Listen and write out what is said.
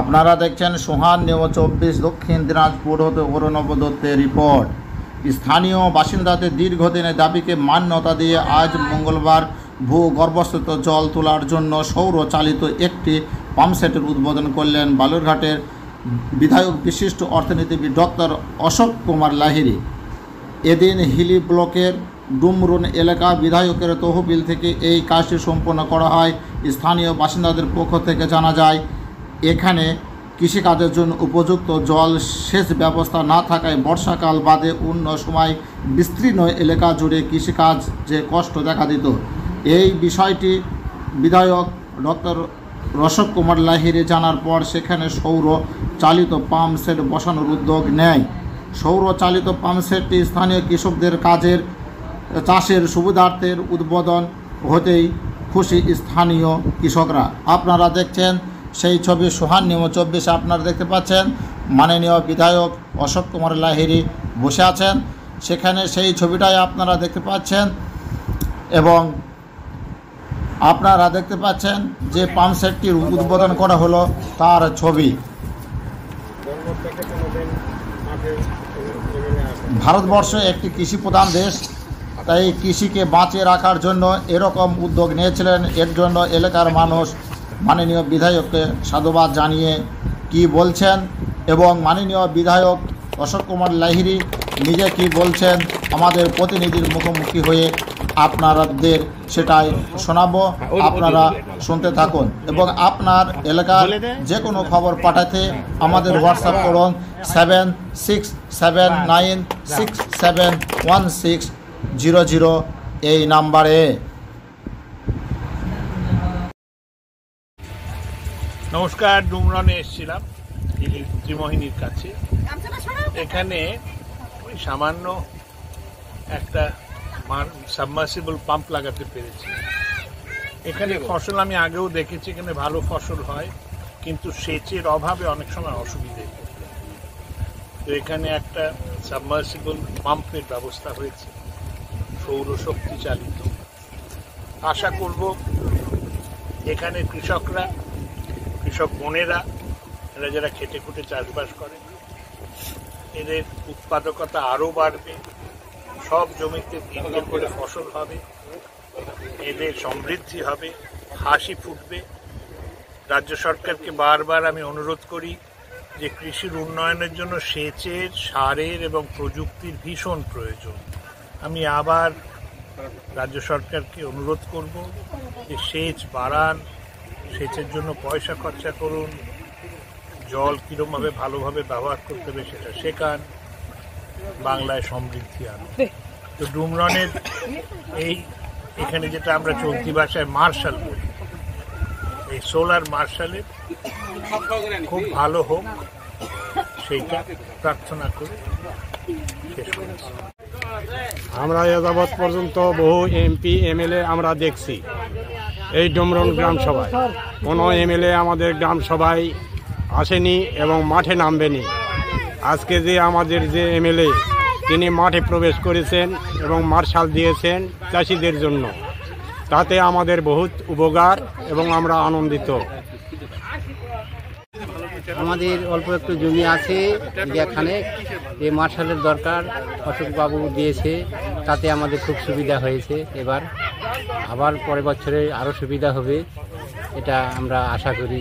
আপনারা দেখছেন সোহান নিউজ 24 দক্ষিণ দিনাজপুর হতে অরুণব দত্তের রিপোর্ট। স্থানীয় বাসিন্দাদের দীর্ঘদিনের দাবিকে মান্যতা দিয়ে আজ মঙ্গলবার ভূগর্ভস্থ জল তোলার জন্য সৌর চালিত একটি পাম্পসেটের উদ্বোধন করলেন বালুরঘাটের বিধায়ক বিশিষ্ট অর্থনীতিবিদ ডক্টর অশোক কুমার লাহিড়ী। এদিন হিলি ব্লকের ডুমরুন এলাকা বিধায়কের তহবিল থেকে এই কাজটি সম্পন্ন করা হয়। স্থানীয় বাসিন্দাদের পক্ষ থেকে জানা যায়, এখানে কৃষিকাজের জন্য উপযুক্ত জল সেচ ব্যবস্থা না থাকায় বর্ষাকাল বাদে অন্য সময় বিস্তীর্ণ এলাকা জুড়ে কৃষিকাজ যে কষ্ট দেখা দিত। এই বিষয়টি বিধায়ক ডক্টর অশোক কুমার লাহিড়ী জানার পর সেখানে সৌর চালিত পাম্প সেট বসানোর উদ্যোগ নেয়। সৌর চালিত পাম্প সেটটি স্থানীয় কৃষকদের চাষের সুবিধার্থের উদ্বোধন হতেই খুশি স্থানীয় কৃষকরা। আপনারা দেখছেন সেই ছবি সোহান নিউজ 24। আপনারা দেখতে পাচ্ছেন মাননীয় বিধায়ক অশোক কুমার লাহিড়ী বসে আছেন সেখানে, সেই ছবিটাই আপনারা দেখতে পাচ্ছেন। এবং আপনারা দেখতে পাচ্ছেন যে পাম্প সেটটির উদ্বোধন করা হলো তার ছবি। ভারতবর্ষ একটি কৃষি প্রধান দেশ, তাই কৃষিকে বাঁচিয়ে রাখার জন্য এরকম উদ্যোগ নিয়েছিলেন। এর জন্য এলাকার মানুষ মাননীয় বিধায়ককে সাধুবাদ জানিয়ে কি বলছেন এবং মাননীয় বিধায়ক অশোক কুমার লাহিড়ী নিজে কি বলছেন আমাদের প্রতিনিধির মুখোমুখি হয়ে আপনাদের সেটাই শোনাবো। আপনারা শুনতে থাকুন এবং আপনার এলাকার যে কোনো খবর পাঠাতে আমাদের হোয়াটসঅ্যাপ করুন 7679671600 এই নাম্বারে। নমস্কার, ডুমরনে এসেছিলাম ত্রিমোহিনীর কাছে। এখানে সামান্য একটা সাবমার্সিবল পাম্প লাগাতে পেরেছি। এখানে ফসল আমি আগেও দেখেছি, এখানে ভালো ফসল হয়, কিন্তু সেচের অভাবে অনেক সময় অসুবিধে। তো এখানে একটা সাবমার্সিবল পাম্পের ব্যবস্থা হয়েছে সৌরশক্তি চালিত। আশা করব এখানে কৃষক বোনেরা, এরা যারা খেটে খুঁটে চাষবাস করে, এদের উৎপাদকতা আরও বাড়বে, সব জমিতে তিনটের করে ফসল হবে, এদের সমৃদ্ধি হবে, হাসি ফুটবে। রাজ্য সরকারকে বারবার আমি অনুরোধ করি যে কৃষির উন্নয়নের জন্য সেচের, সারের এবং প্রযুক্তির ভীষণ প্রয়োজন। আমি আবার রাজ্য সরকারকে অনুরোধ করব যে সেচ বাড়ান, সেচের জন্য পয়সা খরচা করুন, জল কীরকমভাবে ভালোভাবে ব্যবহার করতে হবে সেটা শেখান, বাংলায় সমৃদ্ধি আনুন। তো ডুমরনের এখানে যেটা আমরা চলতি ভাষায় মার্শাল বলি, এই সোলার মার্শালের খুব ভালো হোক সেইটা প্রার্থনা করে শেষ করেছি। আমরা এ যাবৎ পর্যন্ত বহু এমপি এমএলএ আমরা দেখছি এই ডুমরন গ্রাম সভায়। কোনো এমএলএ আমাদের গ্রাম সভায় আসেনি এবং মাঠে নামবেনি। আজকে যে আমাদের যে এমএলএ তিনি মাঠে প্রবেশ করেছেন এবং মার্শাল দিয়েছেন চাষিদের জন্য, তাতে আমাদের বহুত উপকার এবং আমরা আনন্দিত। আমাদের অল্প একটু জমি আছে, যেখানে এই মার্শালের দরকার অশোকবাবু দিয়েছে, তাতে আমাদের খুব সুবিধা হয়েছে। এবার আবার পরের বছরে আরও সুবিধা হবে, এটা আমরা আশা করি।